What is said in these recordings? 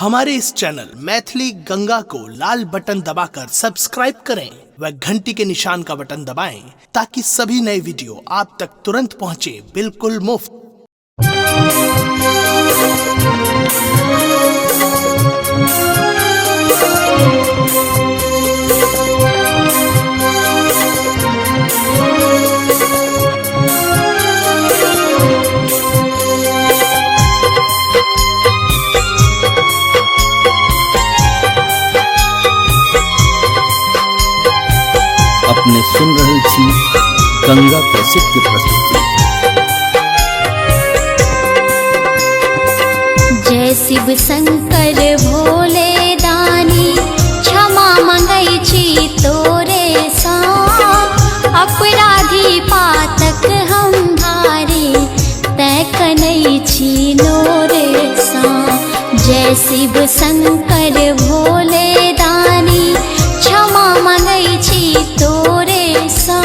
हमारे इस चैनल मैथिली गंगा को लाल बटन दबाकर सब्सक्राइब करें व घंटी के निशान का बटन दबाएं ताकि सभी नए वीडियो आप तक तुरंत पहुंचे बिल्कुल मुफ्त। अपने सुन रहे छी गंगा कैसेट की प्रस्तुति। जय शिव शंकर भोले दानी, क्षमा मंगई छी तोरे सा, अपराधी पातक हम भारी, तै कनई छी नोरे सा। जय शिव शंकर भोले दानी, क्षमा मंगई छी तोरे सा,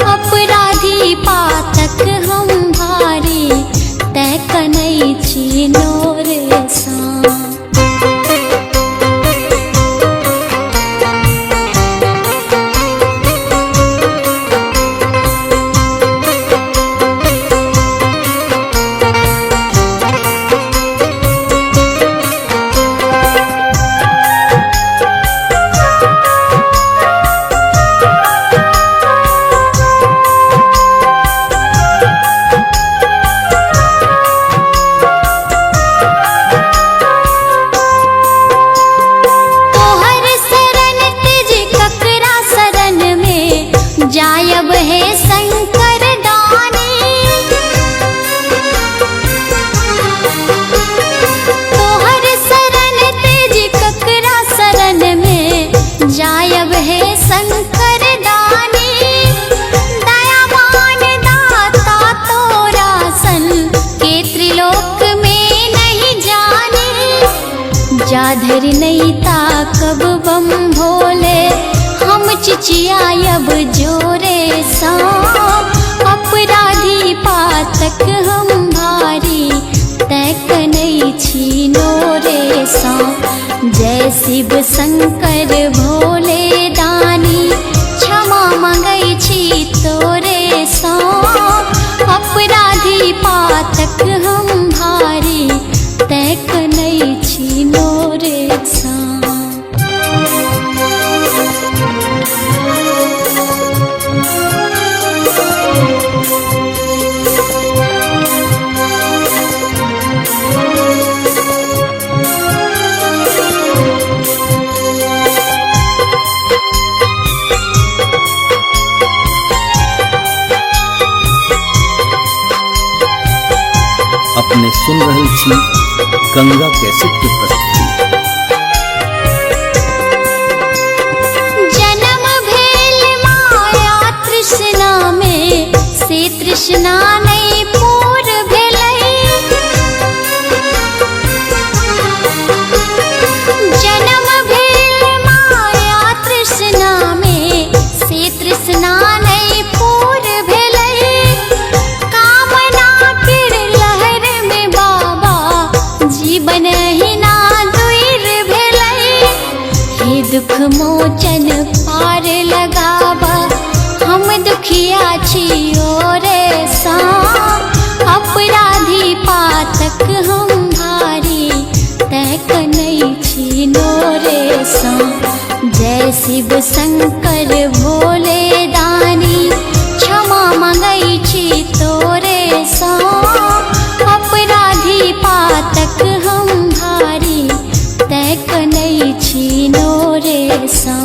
अपराधी पातक हम भारी, तै कनई छी नोरे सा। जायब है शंकर दानी, तोहर शरण तेज ककरा शरण में, जायब है शंकर दानी। दयावान दाता तोरा सन के त्रिलोक में नहीं जाने, जाधर नहीं ताकब बम भोले, हम चिचियायब जोरे सा, अपराधी पातक हम भारी, तै कनई छी नोरे सा। जय शिव शंकर भोले दानी, क्षमा मंगई छी तोरे सा, अपराधी पातक हम भारी, तै कनई छी नोरे सा। अपने सुन रहे छी गंगा कैसेट की प्रस्तुति। जन्म भेल माया तृष्णा में, से तृष्णा नहीं पूर भेलै। जन्म भेल माया तृष्णा में, से तृष्णा नहीं पूर भेलै। कामना केर लहर में बाबा, जीवन ही ना दूर भेलै। हे दुख मोचन पार लगाबा, हम दुखिया छियो रे सा, अपराधी पातक हम भारी, तै कनई छी नोरे सा। जय शिव शंकर भोले दानी, क्षमा मंगई छी तोरे सा, अपराधी पातक हम भारी, तै कनई छी नोरे सा।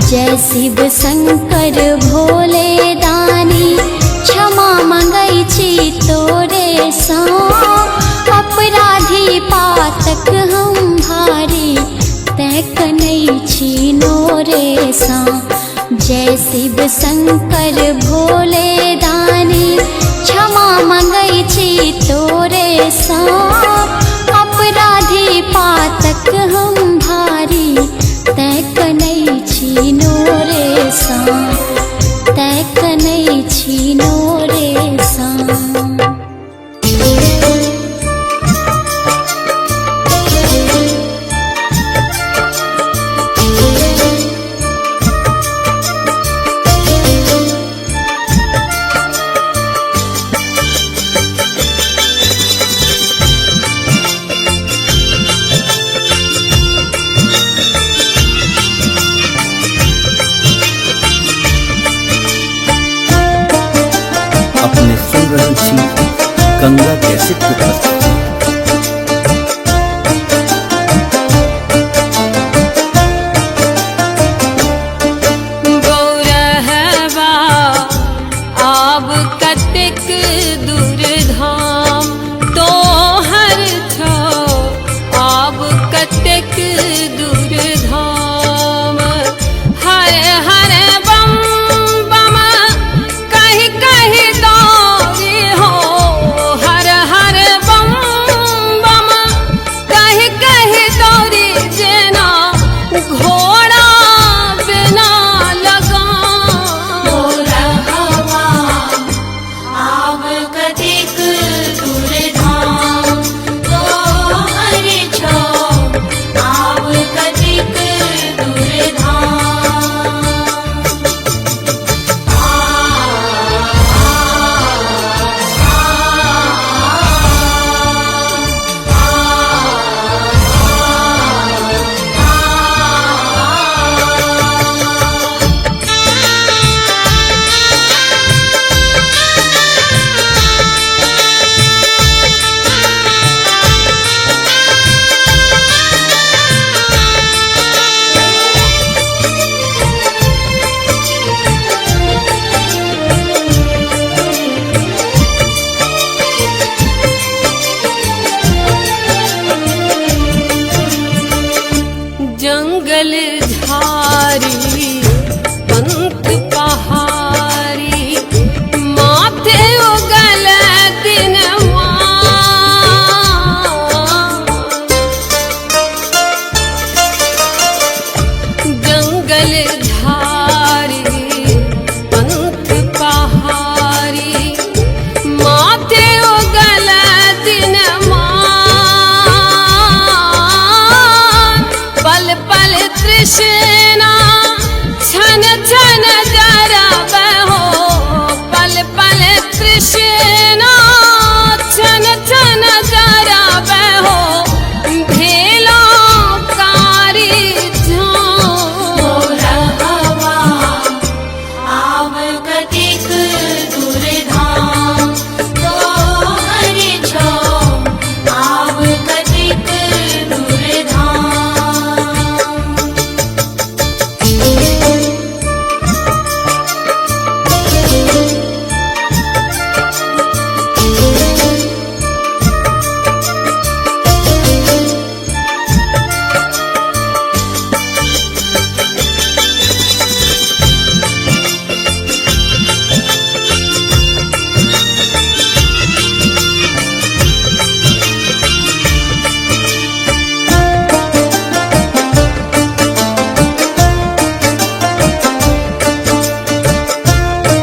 जय शिव शंकर भोले दानी क्षमा मंगै छी तोरे सा अपराधी पातक हम भारी तैक नहीं छी नोरे सा जय शिव शंकर भोले दानी क्षमा मंगै छी तोरे सा अपराधी पातक हम भारी तैक नहीं छी नोरे सा तैक नहीं छी नोरे सा। अपने सुन रहल छी गंगा कैसेट के प्रस्तुति। गौरहवा आब कतेक दूर धाम तोहर छौ आब कतेक दूर धाम हर हर बम बम कहि कहि दौड़ी हो हर हर बम बम कहि कहि दौड़ी जेना घोड़ा बिना लगाम गौरहवा आब कतेक दूर धाम तोहर छौ आब कतेक दूर धाम जंगल झारी पंत पहाड़ी माथे उगल दिनवा जंगल झारी पंत पहाड़ी माथे उगल दिनवा पल पल तृष्णा छन छन जरब हो पल पल तृष्णा छन छन जरब हो भेलो कारी गौरहवा आब कतेक दूर धाम तोहर छौ आब कतेक दूर धाम।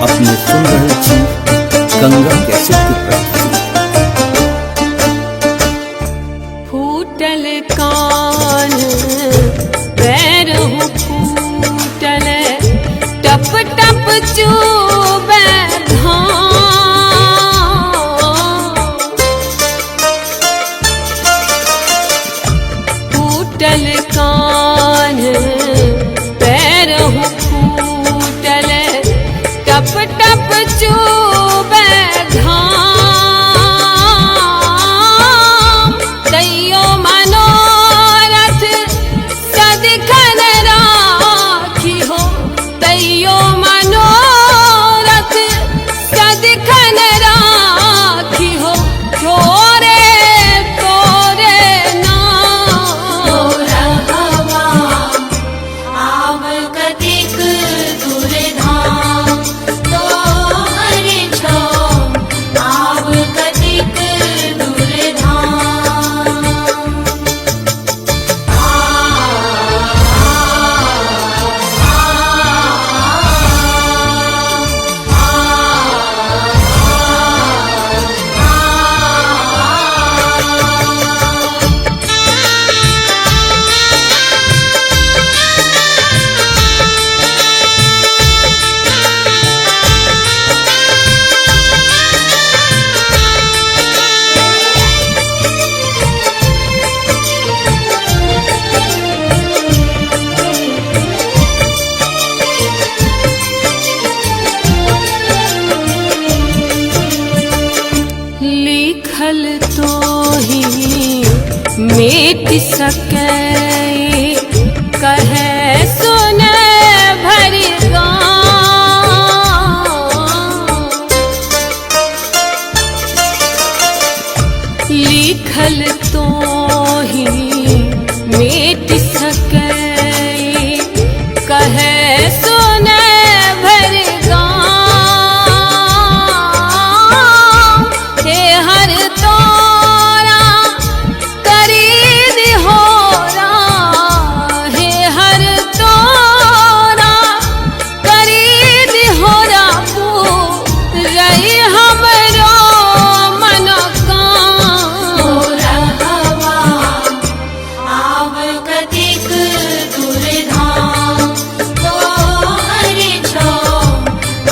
अपने सुन रहल छी गंगा कैसेट के प्रस्तुति। फूटल कान पैरहु फूटल टप टप चूबे घाम फूटल कान पैरहु फूटल टप टप चूबे घाम दैयो मनोरथ सदिखन राम मिट सके कहे सुने भरी लिखल तो ही मिट सके कहे सुने भर हे हर तोरा करीद होरा हे हर तोरा करीद होरा रही हमरो मनोकामना आव कतिक दूर धाम तो हरि छो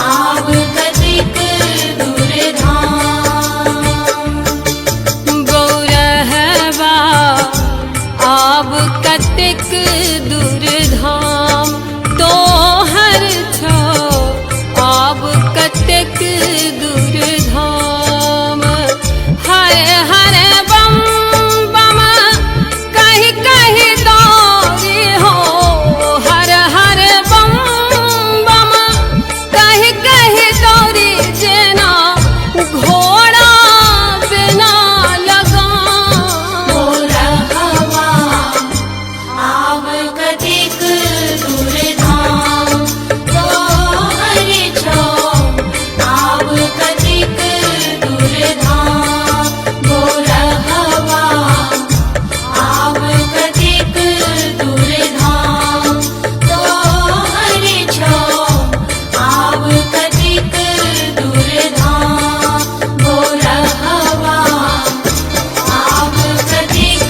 आव कतिक दूर धाम गौरहवा आब कतेक दूर धाम तो हर छो आब कतेक दूर धाम हरे हरे बम बम कहीं कहीं दौड़ी हो हर हर बम बम कहीं कहीं दौड़ी जेना घोड़ा बिना लगाम हवा आव कतिक दूर धाम तो हरि छो आव कतिक दूर धाम गोर हवा आव कतिक दूर धाम तो हरि छो आव कतिक दूर धाम गोर हवा आव कतिक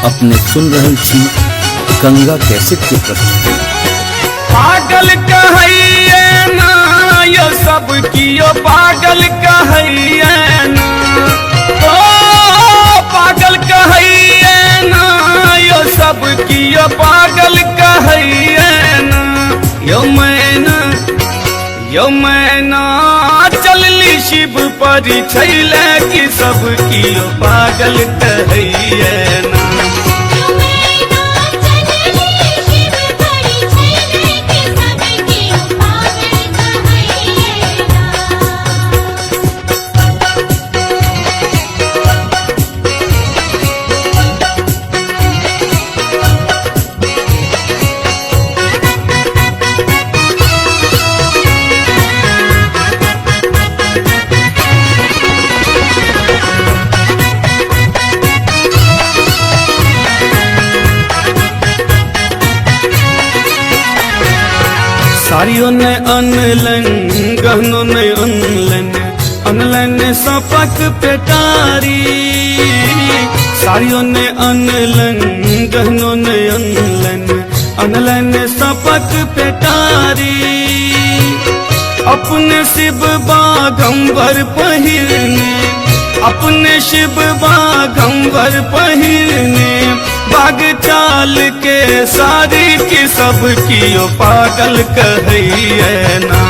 अपने सुन रहल छी गंगा कैसेट के प्रस्तुति। पागल कहैये ना यो सब कियो पागल कहैये ना ओ पागल कहैये ना यो सब कियो पागल कहैये ना यो मैना चलली शिव पर छैले कि सब कियो पागल कहैये ना साड़ियों ने अनलन गहनों ने अनलन सपक पेटारी साड़ियों ने अनलन गहनों ने अनलन सपक पेटारी अपने शिव बागंबर पहिरने अपने शिव बागंबर पहिरने बाग चाल के सारी की सब कियो पागल कहैये ना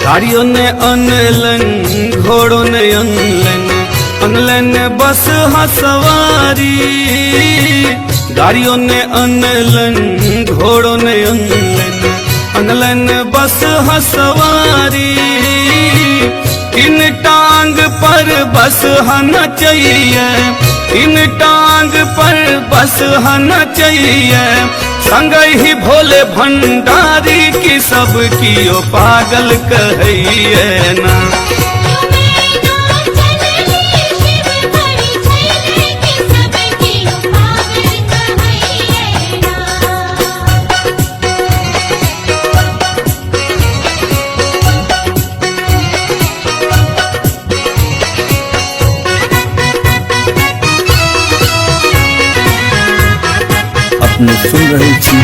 गाड़ियों ने अनलन घोड़ों ने अनलन बस हसवारी गाड़ियों ने अनलन घोड़ों ने अनलन बस हसवारी इन टांग पर बस हना चाहिए इन टांग पर बस हना चाहिए संग ही भोले भंडारी की सब कियो पागल कहिए ना अपने सुन रहे छी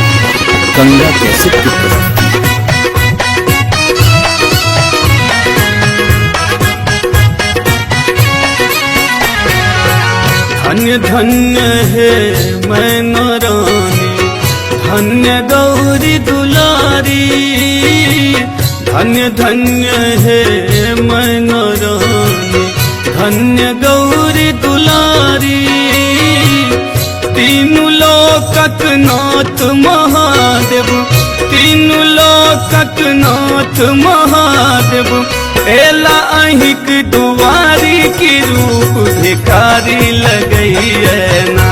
गंगा कैसेट की प्रस्तुति। धन्य धन्य है मैना रानी धन्य गौरी दुलारी धन्य धन्य है मैना रानी धन्य गौरी दुलारी तीनों लोकक नाथ महादेव तीनों लोकक नाथ महादेव एला अहिक दुआरी की रूप भिखारी लगई है ना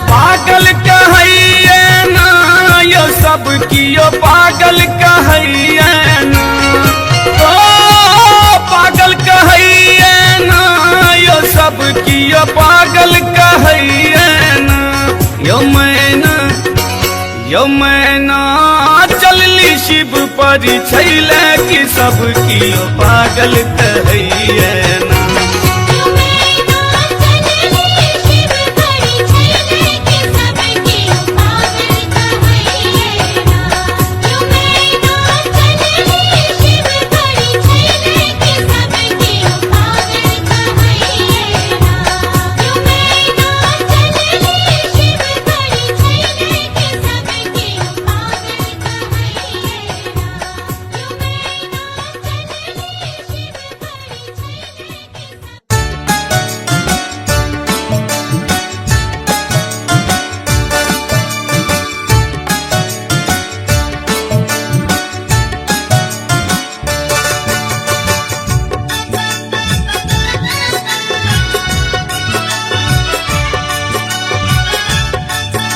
पागल कहैया ना यो सब कियो पागल कहैया ना ओ पागल कहैया ना यो सब कियो पागल कहैया ना यो मैना चलली शिव पर छैले कि सब कियो पागल कहैया ना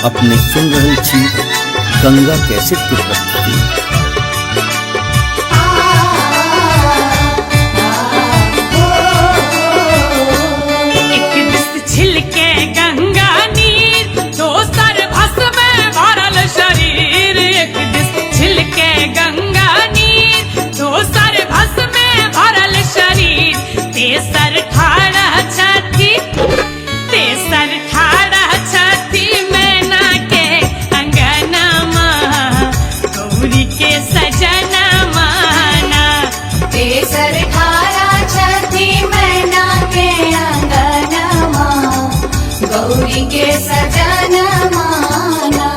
अपने सुन रहे छी गंगा कैसेट की प्रस्तुति। एक दिस छिलके गंगा नीर दोसर भस्म भरल शरीर एक दिस छिलके गंगा नीर दोसर भस्म भरल शरीर तेसर ठाड़ा छथि मैना के अंगनमा गौरी के सजना माना तेसर ठाड़ा छथि मैना के अंगनमा गौरी के सजन माना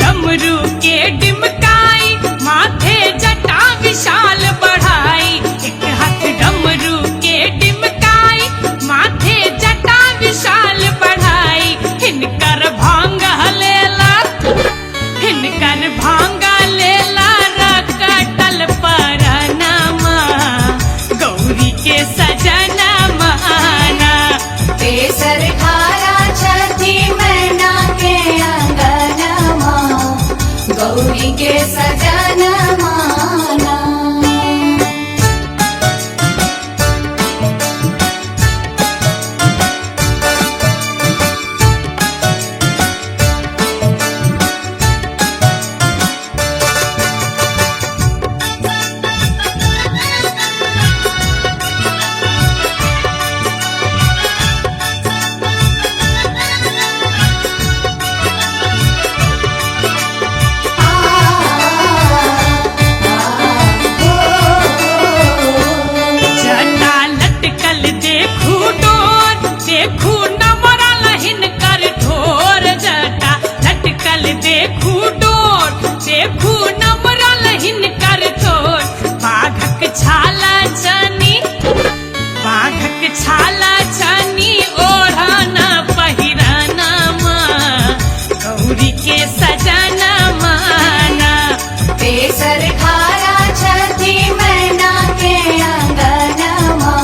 डमरू के डिमकाई माथे जटा विशाल बढ़ाई एक हाथ डमरू के डिमकाई माथे जटा विशाल बढ़ाई हिनकर भांगा लेला रकटल परनमा गौरी के सजना माना तेसर ठाड़ा छथि मैना के अंगनमा गौरी के सजन माना गौरी के सजना माना। बेसर खारा छठी मैना के अंगनमा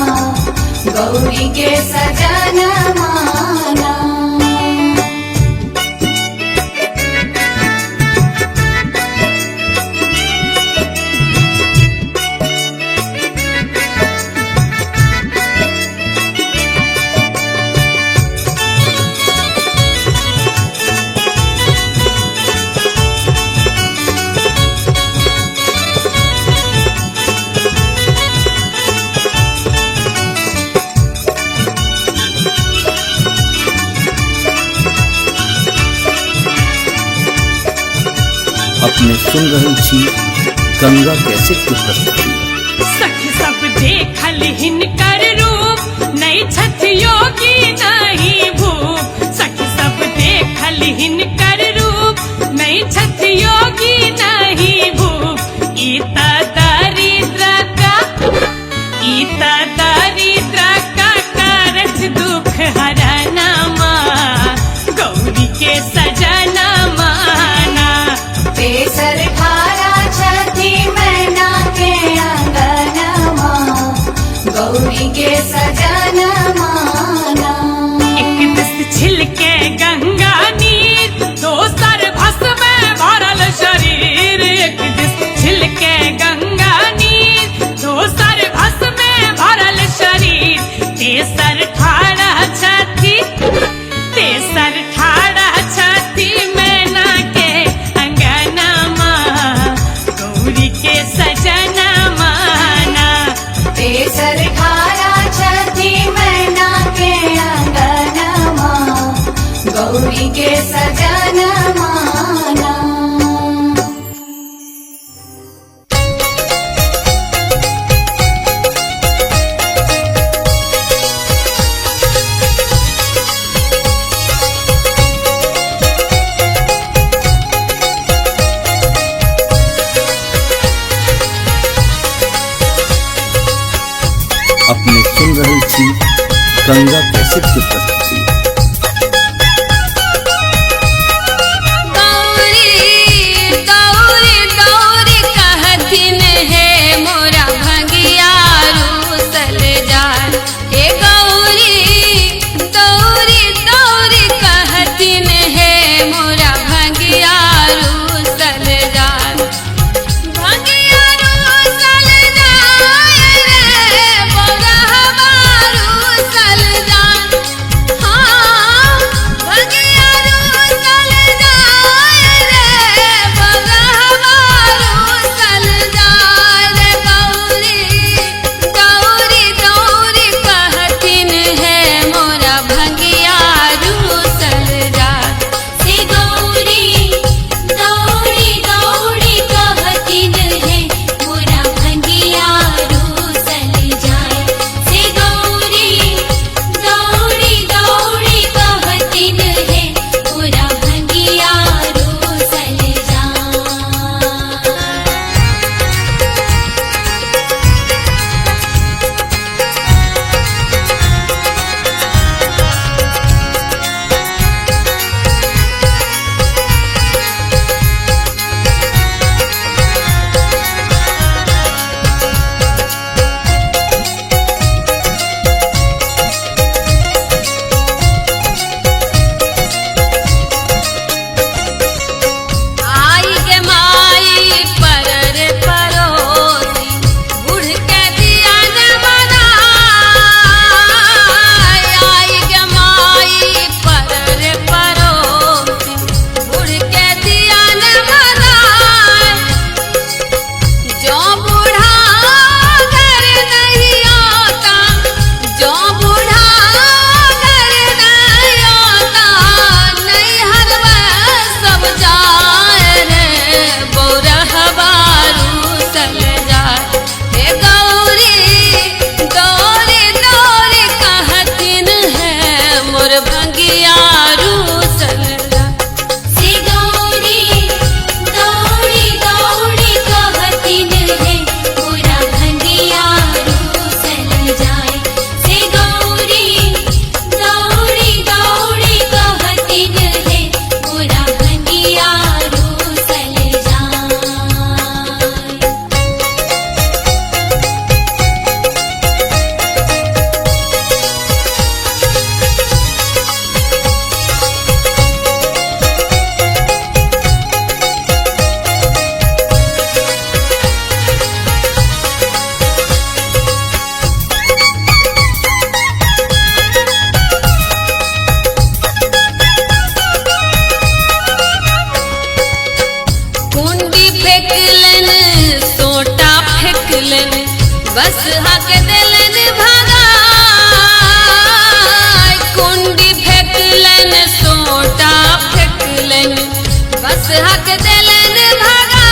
गौरी के सजन माना। अपने सुन रहल छी गंगा कैसेट की प्रस्तुति। सखी सब देखल हिनकर रूप नहीं छठ योगी नहीं भूप। सखी सब देखल हिनकर रूप नहीं छठ योगी नहीं भूप। ईता दरिद्र का कारज दुख हरना माँ गौरी के सजना माना। बेसर खारा छठी मैना के अंगनमा गौरी के सजन माना। एक दिस छिलके गंगा नीर दोसर भस्म में भरल शरीर। एक दिस छिलके गंगा नीर दोसर भस्म में भरल शरीर। तेसर ठाड़ा छठी मैना के अंगनमा गौरी के सजना माना। बेसर खारा छठी मैना के अंगनमा गौरी के सजन माना। अपने सुन रहल छी गंगा कैसेट की प्रस्तुति। गौरी कहथिन हे मोरा भंगिया रूसल जान। हे गौरी कहथिन हे मोरा भंगिया रूसल जान। भंगिया रूसल जान रे मोरा रूसल जान। कुंडी फेंकलन सोटा फेंकलन बस हक दिलन भगा कुंडी फेंकलन सोटा फेंकलन बस हक दिलन भगा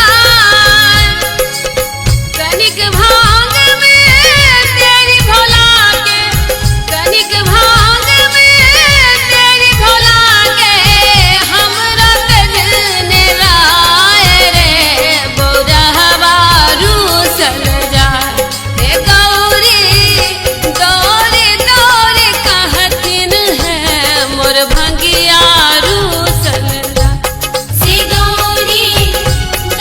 कनिक भांग में तेरी भोला के कनिक भांग में तेरी भोला के हमरा दिल ने राय रे बोरहवा रूसल जा हे गौरी गौरी दौरी कहतिन है मोर भंगिया रूसल जा सी गौरी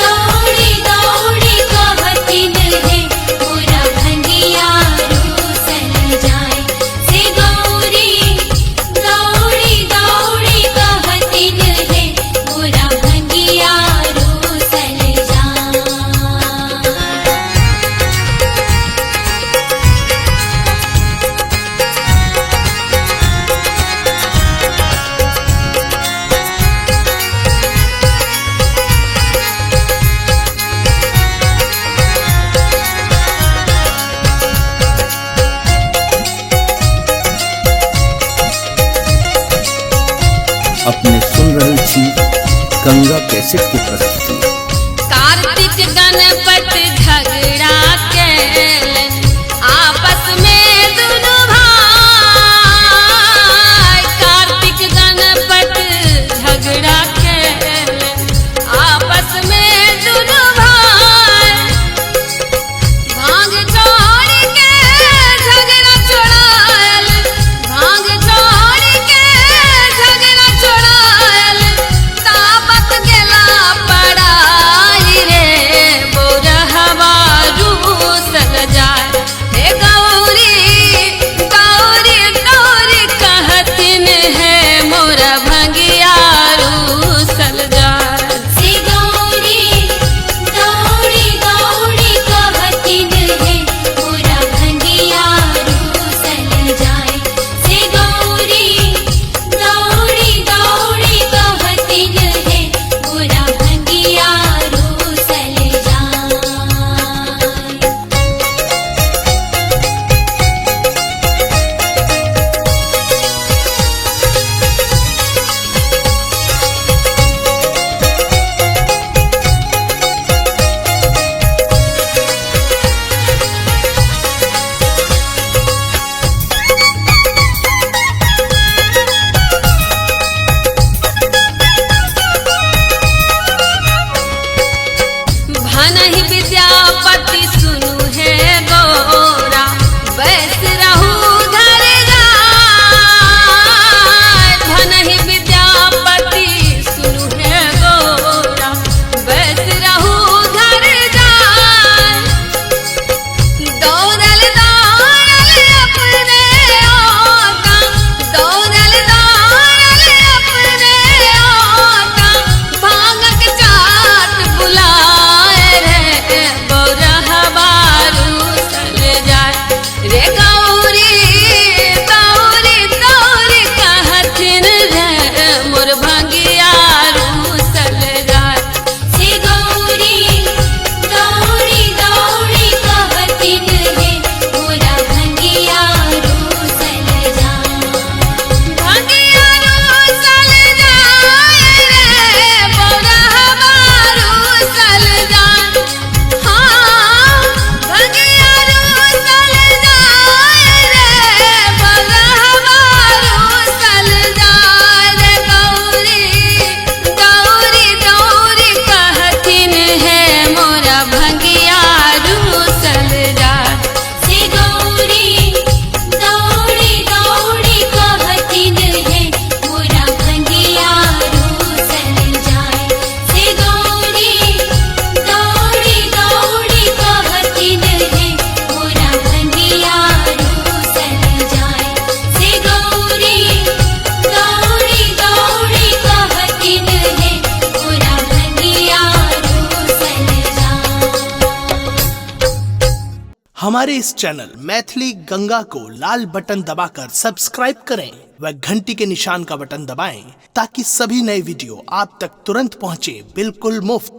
दौड़ी दौड़ी कहतिन है पूरा भंगिया रूसल जाए सी गौरी दौड़ी दौड़ी कहतिन है पूरा भंगिया रूसल जाए अपने सुन रहल छी गंगा कैसेट की प्रस्तुति। कार्तिक गणपति झगड़ा केलन आपस में दुनु भाई कार्तिक गणपति झगड़ा केलन आपस में दुनु भाई भांग छोड़ के झगड़ा छोड़ायल भांग छोड़ के झगड़ा छोड़ायल ताबत गेला पड़ाई रे बोरहवा रूसल जाए हे गौरी गौरी दौरी कहतिन है मोरा भंगिया रूसल जाए सी गौरी दौड़ी दौड़ी कहतिन है पूरा भंगिया रूसल जाए सी गौरी दौड़ी दौड़ी कहतिन है पूरा भंगिया रूसल जाए भनहि विद्यापति सुनु है गोरा बैस रहू घर जाय भनहि विद्यापति सुनु है गोरा बैस रहू घर जाय दौड़ल दौड़ल अपने ओका दौड़ल दौड़ल अपने ओका भांगक चाट बुलाए रे बोरहवा रूसल जाए रे गौरी दौरी दौरी कहतिन रे मोर भंगिया रूसल जाए सी गौरी दौड़ी दौड़ी कहतिन है पूरा भंगिया रूसल जाए भंगिया रूसल जाए रे बोरहवा रूसल जाए हाँ भंगिया रूसल जाए रे बोरहवा रूसल जाए रे गौरी गौरी दौरी कहतिन है मोरा भंगिया रूसल जाए सी गौरी दौड़ी दौड़ी कहतिन है पूरा भंगिया रूसल जाए सी गौरी दौड़ी दौड़ी कहतिन है पूरा भंगिया रूसल जाए सी गौरी दौड़ी दौड़ी कहतिन है पूरा भंगिया रूसल जाए हमारे इस चैनल मैथिली गंगा को लाल बटन दबाकर सब्सक्राइब करें व घंटी के निशान का बटन दबाएं ताकि सभी नए वीडियो आप तक तुरंत पहुंचे बिल्कुल मुफ्त।